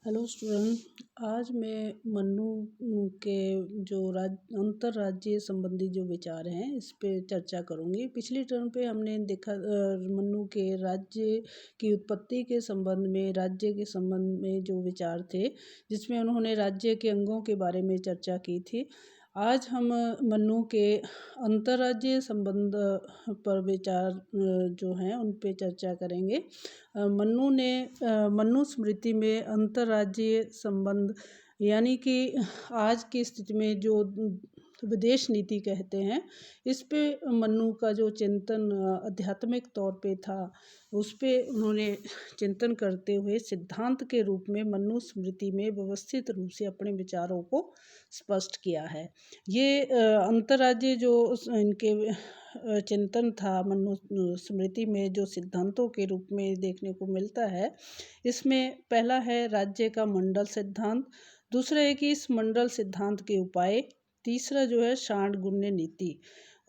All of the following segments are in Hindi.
Hello student. आज मैं मन्नू के जो अंतर्राज्यीय संबंधी जो विचार हैं इस पे चर्चा करूंगी। पिछली टर्म पे हमने देखा मन्नू के राज्य की उत्पत्ति के संबंध में, राज्य के संबंध में जो विचार थे, जिसमें उन्होंने राज्य के अंगों के बारे में चर्चा की थी। आज हम मन्नू के अंतर्राज्यीय संबंध पर विचार जो हैं उन पे चर्चा करेंगे। मन्नू स्मृति में अंतर्राज्यीय संबंध यानी कि आज की स्थिति में जो विदेश नीति कहते हैं, इस पे मन्नू का जो चिंतन आध्यात्मिक तौर पे था, उस पे उन्होंने चिंतन करते हुए सिद्धांत के रूप में मन्नू स्मृति में व्यवस्थित रूप से अपने विचारों को स्पष्ट किया है। ये अंतर्राज्यीय जो इनके चिंतन था मन्नू स्मृति में, जो सिद्धांतों के रूप में देखने को मिलता है, इसमें पहला है राज्य का मंडल सिद्धांत, दूसरा है कि इस मंडल सिद्धांत के उपाय, तीसरा जो है षांड गुण्य नीति,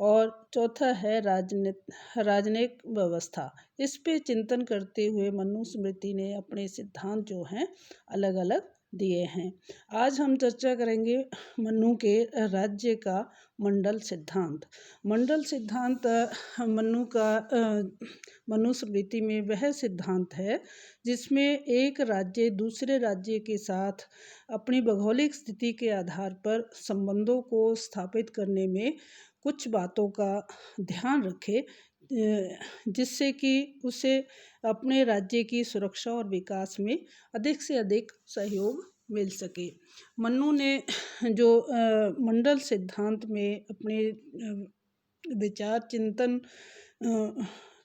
और चौथा है राजनयिक व्यवस्था। इस पे चिंतन करते हुए मन्नू स्मृति ने अपने सिद्धांत जो हैं अलग अलग दिए हैं। आज हम चर्चा करेंगे मन्नू के राज्य का मंडल सिद्धांत। मंडल सिद्धांत मन्नू स्मृति में वह सिद्धांत है जिसमें एक राज्य दूसरे राज्य के साथ अपनी भौगोलिक स्थिति के आधार पर संबंधों को स्थापित करने में कुछ बातों का ध्यान रखे, जिससे कि उसे अपने राज्य की सुरक्षा और विकास में अधिक से अधिक सहयोग मिल सके। मन्नू ने जो मंडल सिद्धांत में अपने विचार चिंतन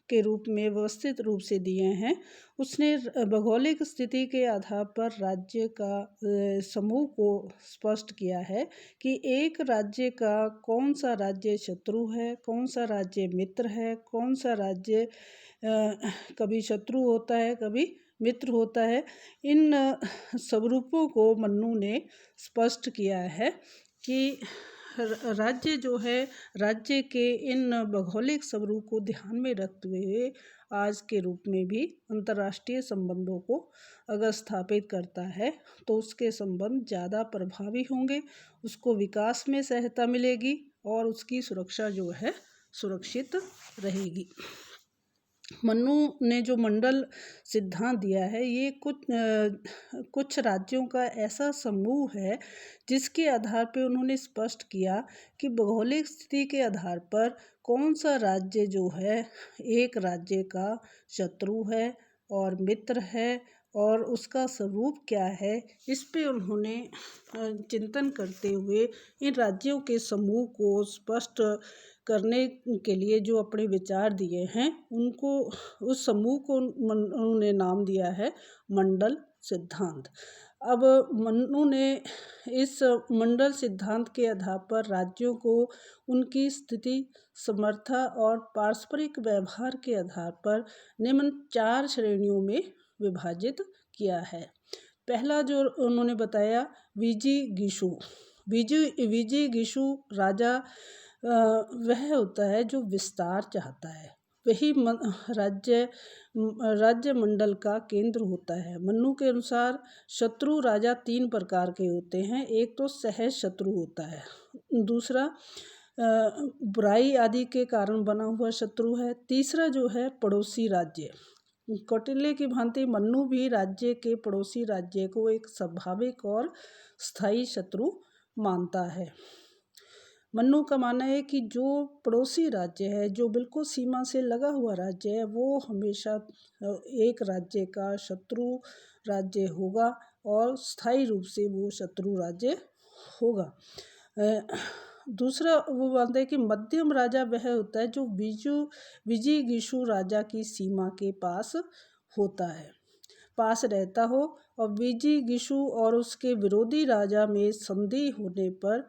के रूप में व्यवस्थित रूप से दिए हैं, उसने भौगोलिक स्थिति के आधार पर राज्य का समूह को स्पष्ट किया है कि एक राज्य का कौन सा राज्य शत्रु है, कौन सा राज्य मित्र है, कौन सा राज्य कभी शत्रु होता है, कभी मित्र होता है। इन स्वरूपों को मन्नू ने स्पष्ट किया है कि राज्य जो है, राज्य के इन भौगोलिक स्वरूप को ध्यान में रखते हुए आज के रूप में भी अंतर्राष्ट्रीय संबंधों को अगर स्थापित करता है तो उसके संबंध ज़्यादा प्रभावी होंगे, उसको विकास में सहायता मिलेगी और उसकी सुरक्षा जो है सुरक्षित रहेगी। मन्नू ने जो मंडल सिद्धांत दिया है, ये कुछ राज्यों का ऐसा समूह है जिसके आधार पर उन्होंने स्पष्ट किया कि भौगोलिक स्थिति के आधार पर कौन सा राज्य जो है एक राज्य का शत्रु है और मित्र है और उसका स्वरूप क्या है। इस पे उन्होंने चिंतन करते हुए इन राज्यों के समूह को स्पष्ट करने के लिए जो अपने विचार दिए हैं, उनको उस समूह को उन्होंने नाम दिया है मंडल सिद्धांत। अब मन्नू ने इस मंडल सिद्धांत के आधार पर राज्यों को उनकी स्थिति, समर्था और पारस्परिक व्यवहार के आधार पर निम्न 4 श्रेणियों में विभाजित किया है। पहला जो उन्होंने बताया, विजिगीषु राजा वह होता है जो विस्तार चाहता है, वही राज्य मंडल का केंद्र होता है। मन्नू के अनुसार शत्रु राजा 3 प्रकार के होते हैं। एक तो सहज शत्रु होता है, दूसरा बुराई आदि के कारण बना हुआ शत्रु है, तीसरा जो है पड़ोसी राज्य। कौटिल्य की भांति मन्नू भी राज्य के पड़ोसी राज्य को एक स्वाभाविक और स्थायी शत्रु मानता है। मन्नू का मानना है कि जो पड़ोसी राज्य है, जो बिल्कुल सीमा से लगा हुआ राज्य है, वो हमेशा एक राज्य का शत्रु राज्य होगा और स्थायी रूप से वो शत्रु राज्य होगा। दूसरा वो मानते हैं कि मध्यम राजा वह होता है जो विजिगीषु राजा की सीमा के पास रहता हो और विजिगीषु और उसके विरोधी राजा में संधि होने पर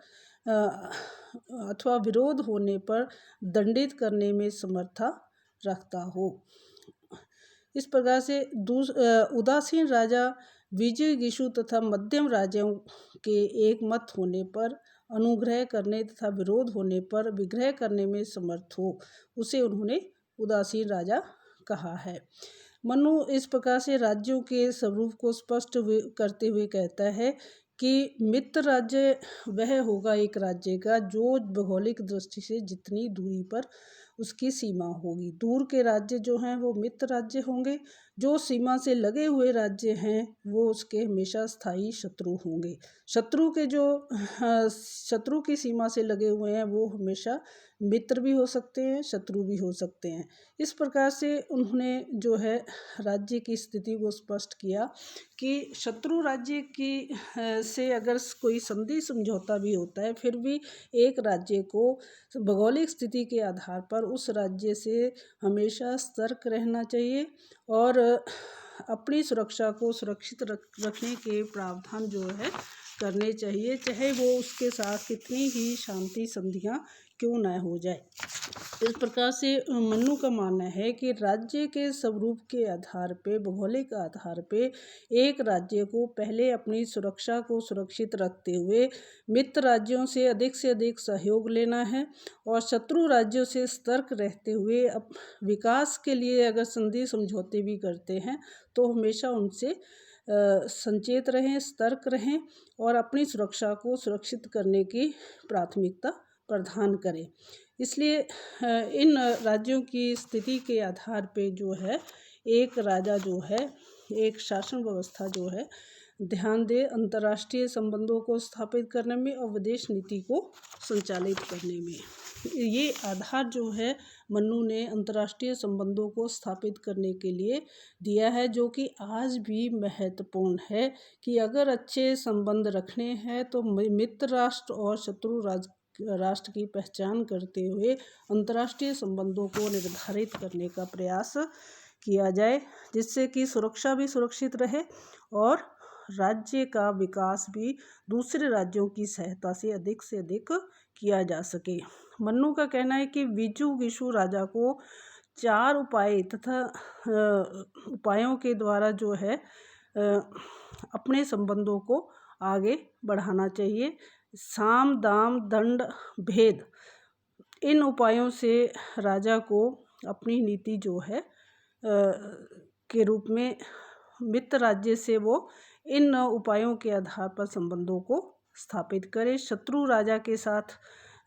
अथवा विरोध होने पर दंडित करने में समर्था रखता हो। इस प्रकार से उदासीन राजा विजिगीषु तथा मध्यम राजाओं के एक मत होने पर अनुग्रह करने तथा विरोध होने पर विग्रह करने में समर्थ हो, उसे उन्होंने उदासीन राजा कहा है। मनु इस प्रकार से राज्यों के स्वरूप को स्पष्ट करते हुए कहता है कि मित्र राज्य वह होगा एक राज्य का जो भौगोलिक दृष्टि से जितनी दूरी पर उसकी सीमा होगी। दूर के राज्य जो हैं वो मित्र राज्य होंगे, जो सीमा से लगे हुए राज्य हैं वो उसके हमेशा स्थायी शत्रु होंगे। शत्रु की सीमा से लगे हुए हैं वो हमेशा मित्र भी हो सकते हैं, शत्रु भी हो सकते हैं। इस प्रकार से उन्होंने जो है राज्य की स्थिति को स्पष्ट किया कि शत्रु राज्य की से अगर कोई संधि समझौता भी होता है फिर भी एक राज्य को भौगोलिक स्थिति के आधार पर उस राज्य से हमेशा सतर्क रहना चाहिए और अपनी सुरक्षा को सुरक्षित रखने के प्रावधान जो है करने चाहिए, चाहे वो उसके साथ कितनी ही शांति संधियाँ क्यों न हो जाए। इस प्रकार से मनु का मानना है कि राज्य के स्वरूप के आधार पे, भौगोलिक आधार पे एक राज्य को पहले अपनी सुरक्षा को सुरक्षित रखते हुए मित्र राज्यों से अधिक सहयोग लेना है और शत्रु राज्यों से सतर्क रहते हुए विकास के लिए अगर संधि समझौते भी करते हैं तो हमेशा उनसे संचेत रहें, सतर्क रहें और अपनी सुरक्षा को सुरक्षित करने की प्राथमिकता प्रदान करें। इसलिए इन राज्यों की स्थिति के आधार पे जो है एक राजा जो है, एक शासन व्यवस्था जो है ध्यान दे अंतर्राष्ट्रीय संबंधों को स्थापित करने में और विदेश नीति को संचालित करने में। ये आधार जो है मनु ने अंतर्राष्ट्रीय संबंधों को स्थापित करने के लिए दिया है, जो कि आज भी महत्वपूर्ण है कि अगर अच्छे संबंध रखने हैं तो मित्र राष्ट्र और शत्रु राष्ट्र की पहचान करते हुए अंतर्राष्ट्रीय संबंधों को निर्धारित करने का प्रयास किया जाए, जिससे कि सुरक्षा भी सुरक्षित रहे और राज्य का विकास भी दूसरे राज्यों की सहायता से अधिक किया जा सके। मन्नू का कहना है कि विजु राजा को 4 उपाय तथा उपायों के द्वारा जो है अपने संबंधों को आगे बढ़ाना चाहिए। साम, दाम, दंड, भेद, इन उपायों से राजा को अपनी नीति जो है के रूप में मित्र राज्य से वो इन उपायों के आधार पर संबंधों को स्थापित करे। शत्रु राजा के साथ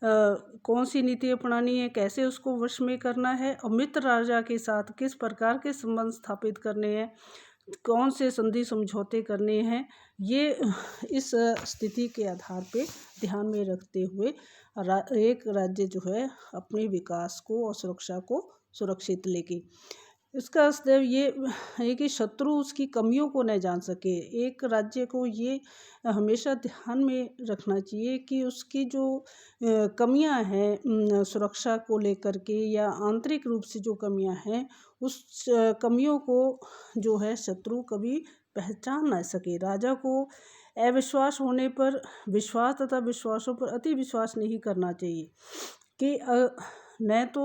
कौन सी नीति अपनानी है, कैसे उसको वश में करना है और मित्र राजा के साथ किस प्रकार के संबंध स्थापित करने हैं, कौन से संधि समझौते करने हैं, ये इस स्थिति के आधार पे ध्यान में रखते हुए एक राज्य जो है अपने विकास को और सुरक्षा को सुरक्षित लेके। इसका सदैव ये है कि शत्रु उसकी कमियों को न जान सके। एक राज्य को ये हमेशा ध्यान में रखना चाहिए कि उसकी जो कमियां हैं सुरक्षा को लेकर के या आंतरिक रूप से जो कमियां हैं उस कमियों को जो है शत्रु कभी पहचान ना सके। राजा को अविश्वास होने पर विश्वास तथा विश्वासों पर अति विश्वास नहीं करना चाहिए कि न तो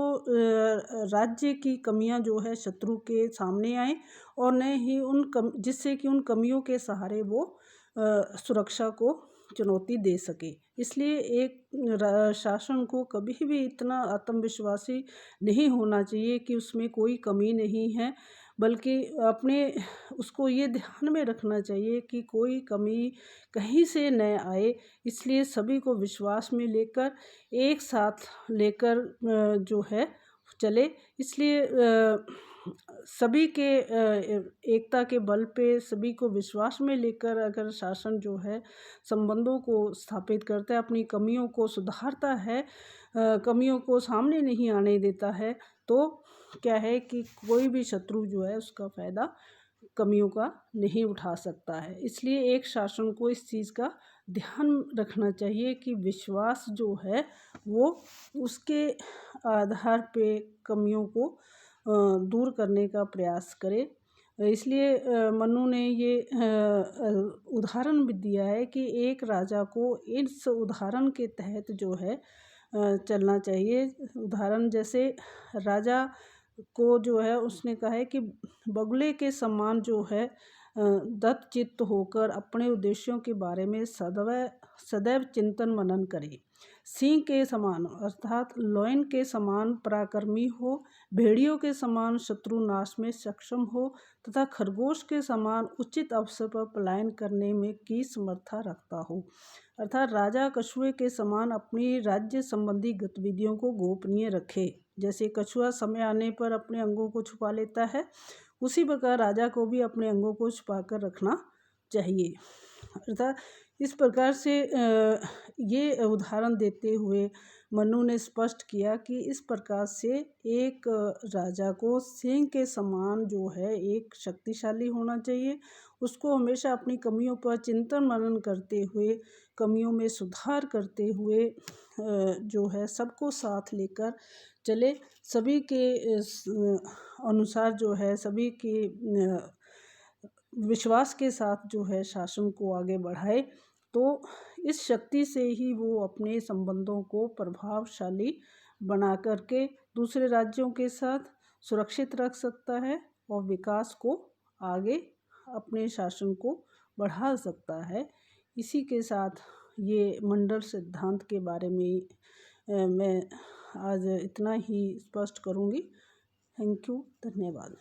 राज्य की कमियां जो है शत्रु के सामने आए और न ही जिससे कि उन कमियों के सहारे वो सुरक्षा को चुनौती दे सके। इसलिए एक शासन को कभी भी इतना आत्मविश्वासी नहीं होना चाहिए कि उसमें कोई कमी नहीं है, बल्कि उसको ये ध्यान में रखना चाहिए कि कोई कमी कहीं से न आए। इसलिए सभी को विश्वास में लेकर एक साथ लेकर जो है चले। इसलिए सभी के एकता के बल पे सभी को विश्वास में लेकर अगर शासन जो है संबंधों को स्थापित करता है, अपनी कमियों को सुधारता है, कमियों को सामने नहीं आने देता है, तो क्या है कि कोई भी शत्रु जो है उसका फ़ायदा कमियों का नहीं उठा सकता है। इसलिए एक शासन को इस चीज़ का ध्यान रखना चाहिए कि विश्वास जो है वो उसके आधार पे कमियों को दूर करने का प्रयास करे। इसलिए मनु ने ये उदाहरण भी दिया है कि एक राजा को इस उदाहरण के तहत जो है चलना चाहिए। उदाहरण जैसे राजा को जो है उसने कहा है कि बगुले के समान जो है दत्तचित्त होकर अपने उद्देश्यों के बारे में सदैव चिंतन मनन करे। सिंह के समान अर्थात लॉयन के समान पराक्रमी हो, भेड़ियों के समान शत्रुनाश में सक्षम हो तथा खरगोश के समान उचित अवसर पर पलायन करने में की समर्था रखता हो। अर्थात राजा कछुए के समान अपनी राज्य संबंधी गतिविधियों को गोपनीय रखे। जैसे कछुआ समय आने पर अपने अंगों को छुपा लेता है, उसी प्रकार राजा को भी अपने अंगों को छुपा कर रखना चाहिए। अर्थात इस प्रकार से ये उदाहरण देते हुए मनु ने स्पष्ट किया कि इस प्रकार से एक राजा को सिंह के समान जो है एक शक्तिशाली होना चाहिए। उसको हमेशा अपनी कमियों पर चिंतन मनन करते हुए, कमियों में सुधार करते हुए जो है सबको साथ लेकर चले, सभी के अनुसार जो है सभी के विश्वास के साथ जो है शासन को आगे बढ़ाए। तो इस शक्ति से ही वो अपने संबंधों को प्रभावशाली बना करके दूसरे राज्यों के साथ सुरक्षित रख सकता है और विकास को आगे अपने शासन को बढ़ा सकता है। इसी के साथ ये मंडल सिद्धांत के बारे में मैं आज इतना ही स्पष्ट करूँगी। थैंक यू, धन्यवाद।